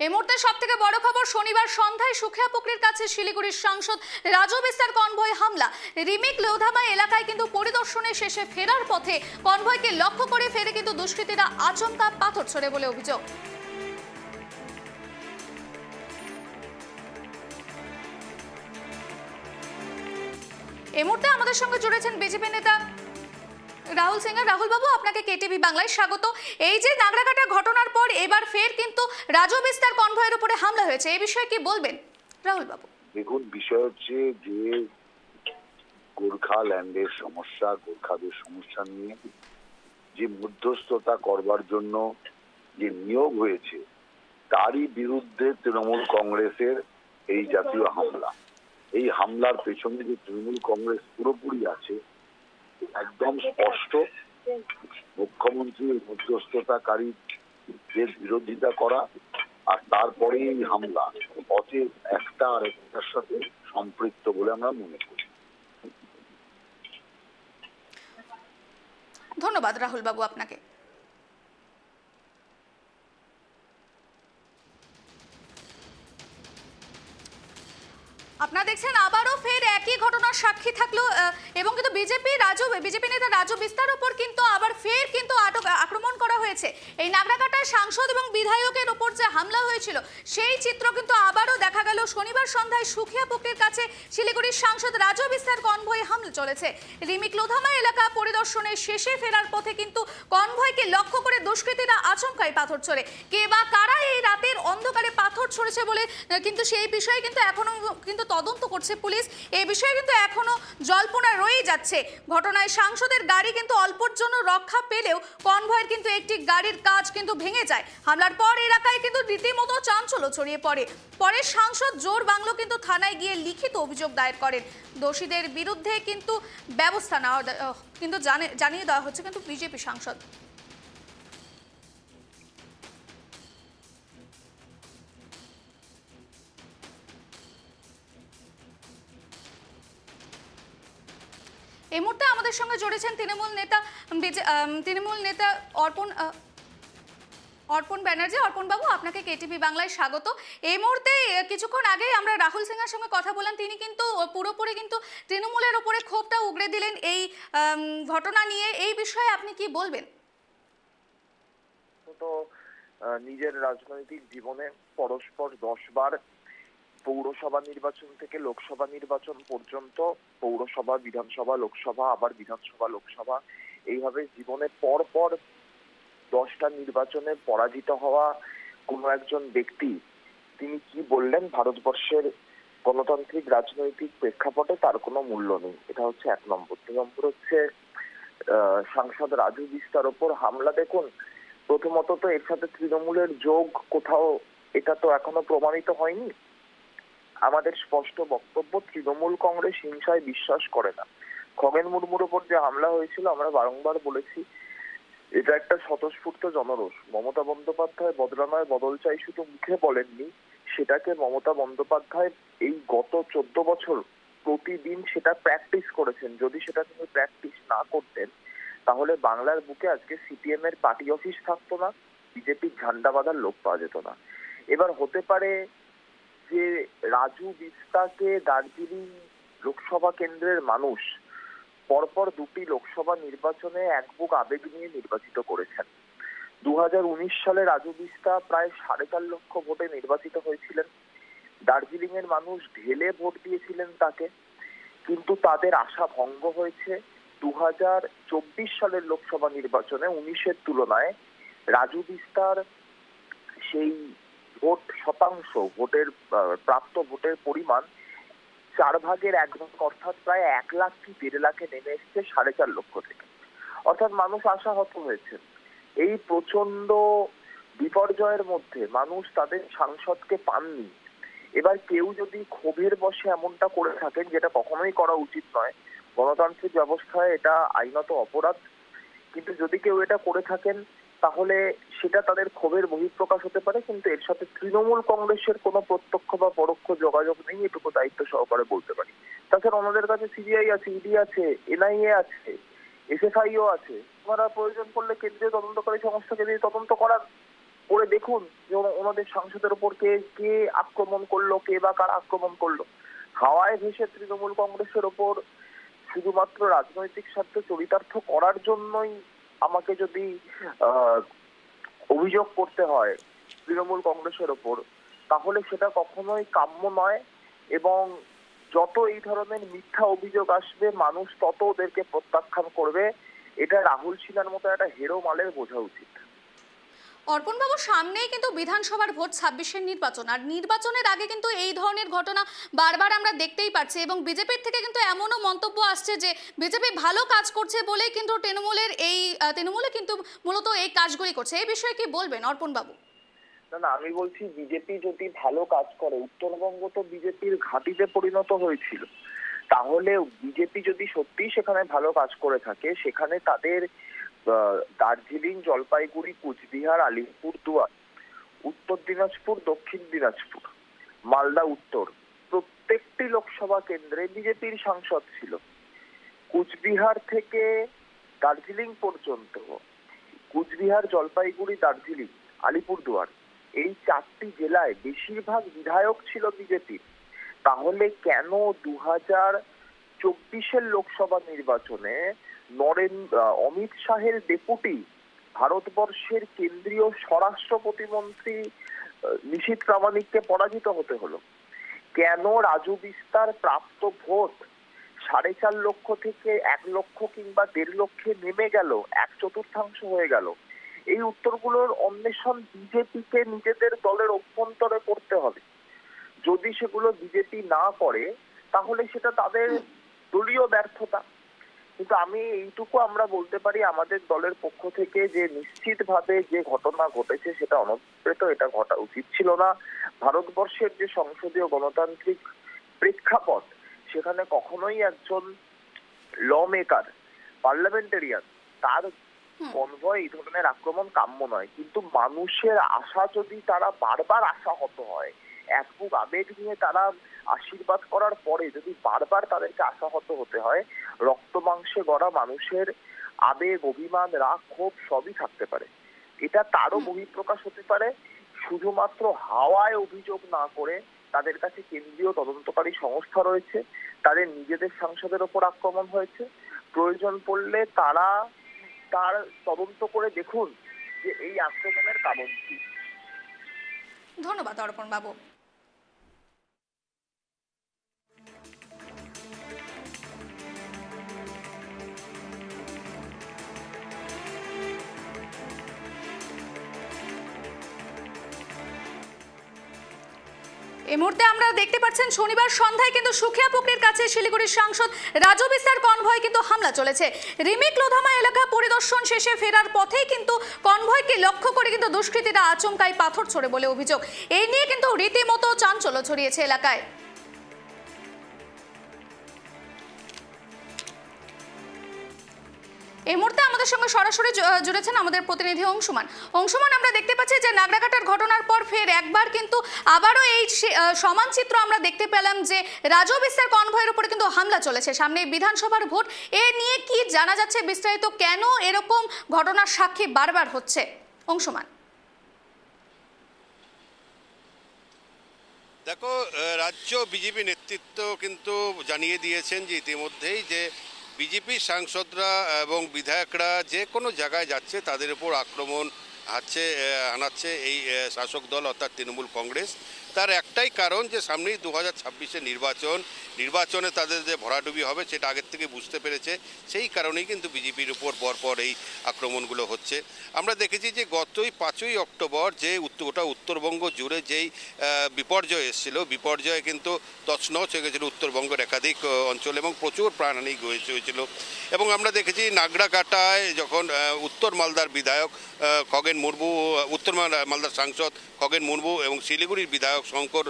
এই মুহূর্তে সবথেকে বড় খবর, শনিবার সন্ধ্যায় সুখিয়াপুকুরের কাছে শিলিগুড়ির সাংসদ রাজু বিস্তার কনভয় হামলা। রিমিক লোধামা এলাকায় কিন্তু পরিদর্শনে শেষে ফেরার পথে কনভয়কে লক্ষ্য করে ফেরে কিন্তু দুষ্কৃতীরা আচমকা পাথর ছোড়ে বলে অভিযোগ। এই মুহূর্তে আমাদের সঙ্গে জুড়েছেন বিজেপি নেতা রাহুল সিংহ। রাহুল বাবু, আপনাকে কেটিভি বাংলায় স্বাগত। এই যে নাগরাকাটা ঘটনার পর এবার ফের কিন্তু রাজু বিস্তার কনভয়ের উপরে হামলা হয়েছে, এই বিষয়ে কি বলবেন রাহুল বাবু? দেখুন, বিষয় হচ্ছে যে গোর্খাল্যান্ডের সমস্যা, গোর্খাদের সমস্যা নিয়ে যে মধ্যস্থতা করবার জন্য যে নিয়োগ হয়েছে তারই বিরুদ্ধে তৃণমূল কংগ্রেসের এই জাতীয় হামলা। এই হামলার পেছনে যে তৃণমূল কংগ্রেস পুরোপুরি আছে একদম স্পষ্ট। মুখ্যমন্ত্রী মধ্যস্থতাকারী যে বিরোধিতা করা আর তারপরে এই হামলা অতএব একটা আর একটার সাথে সম্পৃক্ত বলে আমরা মনে করি। ধন্যবাদ রাহুল বাবু আপনাকে। আপনারা দেখছেন আবারও ফের একই ঘটনার সাক্ষী থাকলো এবং কিন্তু বিজেপি নেতা রাজু বিস্তার উপর কিন্তু আবার ফের কিন্তু আক্রমণ করা হয়েছে। এই নাগরাকাটার সাংসদ এবং বিধায়কের উপর যে হামলা হয়েছিল সেই চিত্র কিন্তু আবারও দেখা গেল শনিবার সন্ধ্যায় সুখিয়াপুকুরের কাছে শিলিগুড়ির সাংসদ রাজু বিস্তার কনভয়ে হামলা চলেছে। রিমিক লোধামা এলাকা পরিদর্শনের শেষে ফেরার পথে কিন্তু কনভয়কে লক্ষ্য করে দুষ্কৃতীরা আচমকাই পাথর ছোড়ে। কে বা কারা এই রাতের অন্ধকারে পাথর ছড়েছে বলে কিন্তু সেই বিষয়ে কিন্তু এখনো কিন্তু তদন্ত করছে পুলিশ। এই বিষয়ে কিন্তু এখনো জল্পনা রয়ে যাচ্ছে। ঘটনায় সাংসদের গাড়ি কিন্তু অল্পর জন্য রক্ষা পেলেও কনভয়ের কিন্তু একটি গাড়ির কাঁচ কিন্তু ভেঙে যায়। হামলার পর এলাকায় কিন্তু রীতিমতো চাঞ্চল্য ছড়িয়ে পড়ে। পরে সাংসদ জোর বাংলো কিন্তু থানায় গিয়ে লিখিত অভিযোগ দায়ের করেন। দোষীদের বিরুদ্ধে কিন্তু ব্যবস্থা নেওয়া কিন্তু জানিয়ে দেওয়া হচ্ছে কিন্তু বিজেপি সাংসদ। এই মুহূর্তে আমাদের সঙ্গে জড়েছেন তৃণমূল নেতা অর্পণ ব্যানার্জি। অর্পণ বাবু, আপনাকে কেটিভি বাংলায় স্বাগত। এই মুহূর্তে কিছুক্ষণ আগেই আমরা রাহুল সিংহের সঙ্গে কথা বললাম, তিনি কিন্তু পুরোপুরি কিন্তু তৃণমূলের উপরে ক্ষোভটা উগড়ে দিলেন এই ঘটনা নিয়ে। এই বিষয়ে আপনি কি বলবেন? তো নিজের রাজনৈতিক জীবনে পরস্পর 10 বার পৌরসভা নির্বাচন থেকে লোকসভা নির্বাচন পর্যন্ত, পৌরসভা, বিধানসভা, লোকসভা, আবার বিধানসভা, লোকসভা, এইভাবে জীবনে পর পর 10টা নির্বাচনে পরাজিত হওয়া কোনো একজন ব্যক্তি তিনি কি বললেন ভারতবর্ষের গণতান্ত্রিক রাজনৈতিক প্রেক্ষাপটে তার কোনো মূল্য নেই। এটা হচ্ছে 1 নম্বর। 2 নম্বর হচ্ছে সাংসদ রাজু বিস্তার ওপর হামলা। দেখুন, প্রথমত তো এর সাথে তৃণমূলের যোগ কোথাও এটা তো এখনো প্রমাণিত হয়নি। আমাদের স্পষ্ট বক্তব্য, তৃণমূল কংগ্রেস হিংসায় বিশ্বাস করে না। খগেন মুর্মুর উপর যে হামলা হয়েছিল আমরা বারংবার বলেছি এটা একটা স্বতঃস্ফূর্ত জনরোষ। মমতা বন্দ্যোপাধ্যায় বদলানোর বদল চাই শুধু মুখে বলেননি, সেটাকে মমতা বন্দ্যোপাধ্যায় এই গত 14 বছর প্রতিদিন সেটা প্র্যাকটিস করেছেন। যদি সেটা তিনি প্র্যাকটিস না করতেন তাহলে বাংলার বুকে আজকে সিপিএম এর পার্টি অফিস থাকতো না, বিজেপির ঝান্ডা বাঁধার লোক পাওয়া যেত না। এবার হতে পারে যে রাজু বিস্তারকে দার্জিলিং লোকসভা কেন্দ্রের মানুষ পরপর 2টি লোকসভা নির্বাচনে এক বুক আবেগ নিয়ে নির্বাচিত করেছেন। 2019 সালে রাজু বিস্তার প্রায় 4.5 লক্ষ ভোটে নির্বাচিত হয়েছিলেন। দার্জিলিং এর মানুষ ঢেলে ভোট দিয়েছিলেন তাকে, কিন্তু তাদের আশা ভঙ্গ হয়েছে। 2024 সালের লোকসভা নির্বাচনে 19-এর তুলনায় রাজু বিস্তার সেই ভোট শতাংশ, ভোটের প্রাপ্ত ভোটের পরিমাণ 4 ভাগের 1 ভাগ, অর্থাৎ প্রায় 1 লাখ কি 1.5 লাখে নেমে এসছে 4.5 লক্ষ থেকে। অর্থাৎ মানুষ আশাহত হয়েছে। এই প্রচন্ড বিপর্যয়ের মধ্যে মানুষ তাদের সাংসদকে পাননি। এবার কেউ যদি ক্ষোভের বশে এমনটা করে থাকেন, যেটা কখনোই করা উচিত নয়, গণতান্ত্রিক ব্যবস্থায় এটা আইনত অপরাধ, কিন্তু যদি কেউ এটা করে থাকেন তাহলে সেটা তাদের ক্ষোভের বহিঃপ্রকাশ হতে পারে। কিন্তু এর সাথে তৃণমূল কংগ্রেসের কোনো প্রত্যক্ষ বা পরোক্ষ যোগাযোগ নেই, এটুকু দায়িত্ব সহকারে বলতে পারি। তাছাড়া ওনাদের কাছে সিবিআই আছে, ইডি আছে, এনআইএ আছে, এসএফআইও আছে। ওনারা প্রয়োজন পড়লে কেন্দ্রীয় তদন্তকারী সংস্থাকে দিয়ে তদন্ত করার। করে দেখুন যে ওনাদের সাংসদের উপর কে কে আক্রমণ করলো, কে বা কারা আক্রমণ করলো। হাওয়ায় ভেসে তৃণমূল কংগ্রেসের ওপর শুধুমাত্র রাজনৈতিক স্বার্থে চরিতার্থ করার জন্যই আমাকে যদি অভিযোগ করতে হয় তৃণমূল কংগ্রেসের ওপর, তাহলে সেটা কখনোই কাম্য নয়। এবং যত এই ধরনের মিথ্যা অভিযোগ আসবে মানুষ তত ওদেরকে প্রত্যাখ্যান করবে। এটা রাহুল সিনহার মতো একটা হেরো মালের বোঝা উচিত। অর্পণবাবু, সামনেই কিন্তু বিধানসভার ভোট 26-এর নির্বাচন, আর নির্বাচনের আগে কিন্তু এই ধরনের ঘটনা বারবার আমরা দেখতেই পাচ্ছি এবং বিজেপির থেকে কিন্তু এমনও মন্তব্য আসছে যে বিজেপি ভালো কাজ করছে বলেই কিন্তু তৃণমূলে কিন্তু মূলত এই কাজগুলি করছে। এই বিষয়ে কি বলবেন অর্পণবাবু? না, আমি বলছি বিজেপি যদি ভালো কাজ করে, উত্তরবঙ্গ তো বিজেপির ঘাঁটিতে পরিণত হয়েছিল, তাহলে বিজেপি যদি সত্যি সেখানে ভালো কাজ করে থাকে, সেখানে তাদের দার্জিলিং, জলপাইগুড়ি, কুচবিহার, আলিপুরদুয়ার, উত্তর দিনাজপুর, দক্ষিণ দিনাজপুর, মালদা উত্তর প্রত্যেকটি লোকসভা কেন্দ্রে বিজেপির সাংসদ ছিল। কুচবিহার থেকে দার্জিলিং পর্যন্ত, কুচবিহার, জলপাইগুড়ি, দার্জিলিং, আলিপুরদুয়ার, এই 4টি জেলায় বেশিরভাগ বিধায়ক ছিল বিজেপির। তাহলে কেন 2024-এর লোকসভা নির্বাচনে অমিত শাহের ডেপুটি, ভারতবর্ষের কেন্দ্রীয় স্বরাষ্ট্র প্রতিমন্ত্রী নিশীথ প্রামাণিককে পরাজিত হতে হলো? কেন রাজু বিস্তার প্রাপ্ত ভোট 4.5 লক্ষ থেকে 1 লক্ষ কিংবা 1.5 লক্ষে নেমে গেল, 1/4 হয়ে গেল? এই উত্তরগুলোর অন্বেষণ বিজেপিকে নিজেদের দলের অভ্যন্তরে করতে হবে। যদি সেগুলো বিজেপি না করে তাহলে সেটা তাদের দলীয় ব্যর্থতা। কিন্তু আমি এইটুকু আমরা বলতে পারি আমাদের দলের পক্ষ থেকে যে নিশ্চিতভাবে যে ঘটনা ঘটেছে সেটা অনুপ্রেত, এটা ঘটা উচিত ছিল না। ভারতবর্ষের যে সংসদীয় গণতান্ত্রিক প্রেক্ষাপট, সেখানে কখনোই একজন ল মেকার, পার্লামেন্টারিয়ান, তার কনভয় এই ধরনের আক্রমণ কাম্য নয়। কিন্তু মানুষের আশা যদি তারা বারবার আশাহত হয়, এক বুক আবেগ নিয়ে তারা আশীর্বাদ করার পরে যদি বারবার তাদেরকে আশাহত হতে হয়, রক্ত মাংসে গড়া মানুষের আবেগ, অভিমান, রাগ, ক্ষোভ সবই থাকতে পারে। এটা তারও বহিঃপ্রকাশ হতে পারে। শুধুমাত্র হাওয়ায় অভিযোগ না করে তাদের কাছে কেন্দ্রীয় তদন্তকারী সংস্থা রয়েছে, তাদের নিজেদের সাংসদের ওপর আক্রমণ হয়েছে। প্রয়োজন পড়লে তারা তার তদন্ত করে দেখুন যে এই আক্রমণের কারণ কি। ধন্যবাদ অর্পণবাবু। এই মুহূর্তে আমরা দেখতে পাচ্ছেন শনিবার সন্ধ্যায় কিন্তু সুখিয়াপুকুরের কাছে শিলিগুড়ির সাংসদ রাজু বিস্তার কনভয় কিন্তু হামলা চলেছে। রিমিক লোধামা এলাকা পরিদর্শন শেষে ফেরার পথেই কিন্তু কনভয়কে লক্ষ্য করে কিন্তু দুষ্কৃতীরা আচমকাই পাথর ছোড়ে বলে অভিযোগ। এই নিয়ে কিন্তু রীতিমতো চাঞ্চল্য ছড়িয়েছে এলাকায়। এই মুহূর্তে আমাদের সঙ্গে সরাসরি জুড়েছেন আমাদের প্রতিনিধি অংশুমান। আমরা দেখতে পাচ্ছি যে নাগরাকাটার ঘটনার পর ফের একবার কিন্তু আবারও এই সমান চিত্র আমরা দেখতে পেলাম যে রাজু বিস্তার কনভয়ের উপরে কিন্তু হামলা চলেছে। সামনে বিধানসভার ভোট, এ নিয়ে কি জানা যাচ্ছে বিস্তারিত? কেন এরকম ঘটনার সাক্ষী বারবার হচ্ছে অংশুমান? দেখো, রাজ্য বিজেপি নেতৃত্ব কিন্তু জানিয়ে দিয়েছেন যে ইতিমধ্যেই যে বিজেপি সাংসদরা এবং বিধায়করা যে কোনো জায়গায় যাচ্ছে তাদের উপর আক্রমণ আনাচ্ছে এই শাসক দল অর্থাৎ তৃণমূল কংগ্রেস। তার একটাই কারণ যে সামনেই 2026-এর নির্বাচনে তাদের যে ভরাডুবি হবে সেটা আগের থেকে বুঝতে পেরেছে। সেই কারণেই কিন্তু বিজেপির উপর পরপর এই আক্রমণগুলো হচ্ছে। আমরা দেখেছি যে গতই 5ই অক্টোবর যে গোটা উত্তরবঙ্গ জুড়ে যেই বিপর্যয় এসেছিল, বিপর্যয়ে কিন্তু তছনছ হয়ে গেছিল উত্তরবঙ্গের একাধিক অঞ্চল এবং প্রচুর প্রাণহানি হয়েছিল। এবং আমরা দেখেছি নাগরাকাটায় যখন উত্তর মালদার বিধায়ক খগেন মুর্মু, উত্তর মালদার সাংসদ খগেন মুর্মু এবং শিলিগুড়ির বিধায়ক শঙ্কর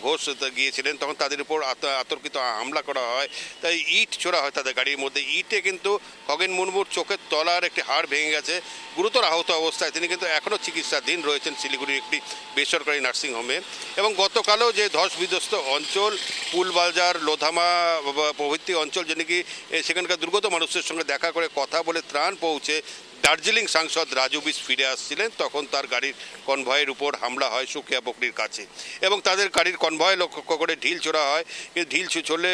ঘোষ গিয়েছিলেন, তখন তাদের উপর আতর্কিত হামলা করা হয়। তাই ইট ছোড়া হয় তাদের গাড়ির মধ্যে। ইটে কিন্তু খগেন মুর্মুর চোখের তলার একটি হাড় ভেঙে গেছে। গুরুতর আহত অবস্থায় তিনি কিন্তু এখনও চিকিৎসাধীন রয়েছেন শিলিগুড়ির একটি বেসরকারি নার্সিংহোমে। এবং গতকালও যে ধস বিধ্বস্ত অঞ্চল পুলবাজার, লোধামা প্রভৃতি অঞ্চল, যে নাকি সেখানকার দুর্গত মানুষের সঙ্গে দেখা করে কথা বলে ত্রাণ পৌঁছে দার্জিলিং সাংসদ রাজু বিস ফিরে আসছিলেন, তখন তার গাড়ির কনভয়ের উপর হামলা হয় সুকিয়া বকরির কাছে এবং তাদের গাড়ির কনভয় লক্ষ্য করে ঢিল ছোড়া হয়। কিন্তু ঢিল ছুড়লে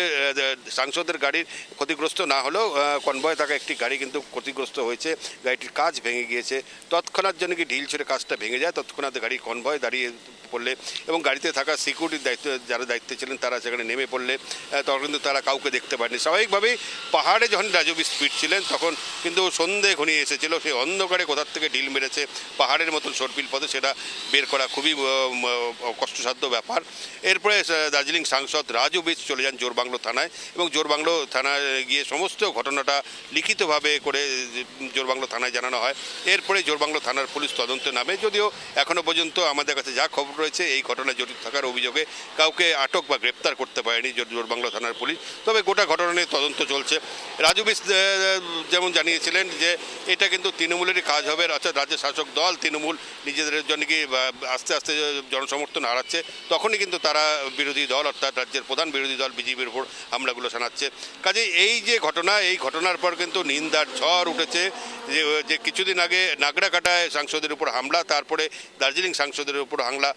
সাংসদের গাড়ির ক্ষতিগ্রস্ত না হলেও কনভয়ে থাকা একটি গাড়ি কিন্তু ক্ষতিগ্রস্ত হয়েছে, গাড়িটির কাচ ভেঙে গিয়েছে। তৎক্ষণাৎ জন্য কি ঢিল ছুড়ে কাজটা ভেঙে যায়, তৎক্ষণাৎ গাড়ির কনভয় দাঁড়িয়ে পড়লে এবং গাড়িতে থাকা সিকিউরিটির দায়িত্ব যারা দায়িত্বে ছিলেন তারা সেখানে নেমে পড়লে তখন কিন্তু তারা কাউকে দেখতে পায়নি। স্বাভাবিকভাবেই পাহাড়ে যখন রাজু বিস ছিলেন তখন কিন্তু সন্ধে ঘনিয়ে এসেছিল, সেই অন্ধকারে কোথার থেকে ঢিল মেরেছে পাহাড়ের মতন সর্পিল পথে সেটা বের করা খুবই কষ্টসাধ্য ব্যাপার। এরপরে দার্জিলিং সাংসদ রাজু বিস চলে যান জোরবাংলো থানায় এবং জোরবাংলো থানায় গিয়ে সমস্ত ঘটনাটা লিখিতভাবে করে জোরবাংলো থানায় জানানো হয়। এরপরে জোরবাংলো থানার পুলিশ তদন্তে নামে, যদিও এখনও পর্যন্ত আমাদের কাছে যা খবর রয়েছে এই ঘটনায় জড়িত থাকার অভিযোগে কাউকে আটক বা গ্রেপ্তার করতে পারেনি জোরবাংলো থানার পুলিশ। তবে গোটা ঘটনা নিয়ে তদন্ত চলছে। রাজু বিস যেমন জানিয়েছিলেন যে এটা কিন্তু তৃণমূলেরই কাজ হবে, অর্থাৎ রাজ্যের শাসক দল তৃণমূল নিজেদের জন্য কি আস্তে আস্তে জনসমর্থন হারাচ্ছে, তখনই কিন্তু তারা বিরোধী দল অর্থাৎ রাজ্যের প্রধান বিরোধী দল বিজেপির উপর হামলাগুলো শানাচ্ছে। কাজে এই যে ঘটনা, এই ঘটনার পর কিন্তু নিন্দার ঝড় উঠেছে যে কিছুদিন আগে নাগরাকাটায় সাংসদের উপর হামলা, তারপরে দার্জিলিং সাংসদের উপর হামলা,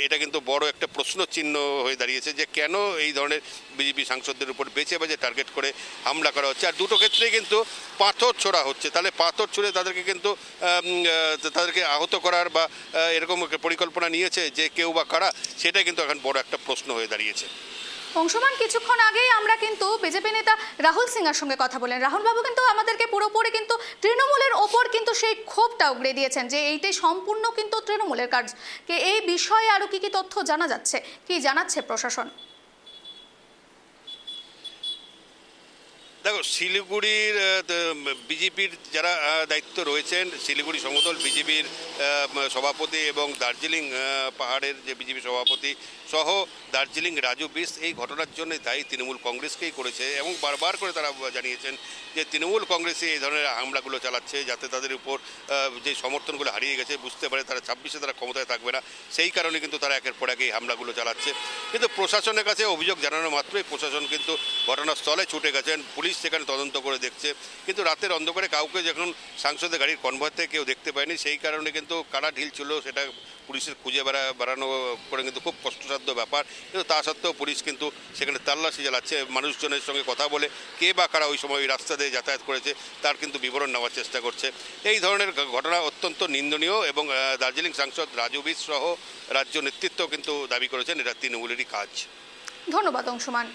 এটা কিন্তু বড় একটা প্রশ্ন চিহ্ন হয়ে দাঁড়িয়েছে যে কেন এই ধরনের বিজেপি সাংসদদের উপর বেছে বেছে টার্গেট করে হামলা করা হচ্ছে। আর দুটো ক্ষেত্রেই কিন্তু পাথর ছোড়া হচ্ছে, তাহলে পাথর ছুঁড়ে তাদেরকে কিন্তু তাদেরকে আহত করার বা এরকম পরিকল্পনা নিয়েছে যে কেউ বা কারা, সেটা কিন্তু এখন বড় একটা প্রশ্ন হয়ে দাঁড়িয়েছে। অংশমান, কিছুক্ষণ আগেই আমরা কিন্তু বিজেপি নেতা রাহুল সিংয়ের সঙ্গে কথা বলেন। রাহুল বাবু কিন্তু আমাদেরকে পুরোপুরি কিন্তু তৃণমূলের ওপর কিন্তু সেই ক্ষোভটা উগড়ে দিয়েছেন যে এইটাই সম্পূর্ণ কিন্তু তৃণমূলের কাজ। এই বিষয়ে আরো কি কি তথ্য জানা যাচ্ছে, কি জানাচ্ছে প্রশাসন? দেখো, শিলিগুড়ির বিজেপির যারা দায়িত্ব রয়েছেন, শিলিগুড়ি সমতল বিজেপির সভাপতি এবং দার্জিলিং পাহাড়ের যে বিজেপি সভাপতি সহ দার্জিলিং রাজু বিস এই ঘটনার জন্য দায়ী তৃণমূল কংগ্রেসকেই করেছে এবং বারবার করে তারা জানিয়েছেন যে তৃণমূল কংগ্রেসই এই ধরনের হামলাগুলো চালাচ্ছে যাতে তাদের উপর যে সমর্থনগুলো হারিয়ে গেছে বুঝতে পারে তারা 26-এ তারা ক্ষমতায় থাকবে না, সেই কারণে কিন্তু তারা একের পর এক এই হামলাগুলো চালাচ্ছে। কিন্তু প্রশাসনের কাছে অভিযোগ জানানো মাত্রই প্রশাসন কিন্তু ঘটনাস্থলে ছুটে গেছেন, পুলিশ সেখানে তদন্ত করে দেখছে। কিন্তু রাতের অন্ধকারে কাউকে যখন সাংসদের গাড়ির কনভয় থেকে কেউ দেখতে পায়নি, সেই কারণে কিন্তু কারা ঢিল ছিল সেটা পুলিশের খুঁজে বেড়ানো করে কিন্তু খুব কষ্টসাধ্য ব্যাপার। কিন্তু তা সত্ত্বেও পুলিশ কিন্তু সেখানে তল্লাশি চালাচ্ছে, মানুষজনের সঙ্গে কথা বলে কে বা কারা ওই সময় ওই রাস্তা দিয়ে যাতায়াত করেছে তার কিন্তু বিবরণ নেওয়ার চেষ্টা করছে। এই ধরনের ঘটনা অত্যন্ত নিন্দনীয় এবং দার্জিলিং সাংসদ রাজু বিস সহ রাজ্য নেতৃত্ব কিন্তু দাবি করেছেন এটা তৃণমূলেরই কাজ। ধন্যবাদ অংশমান।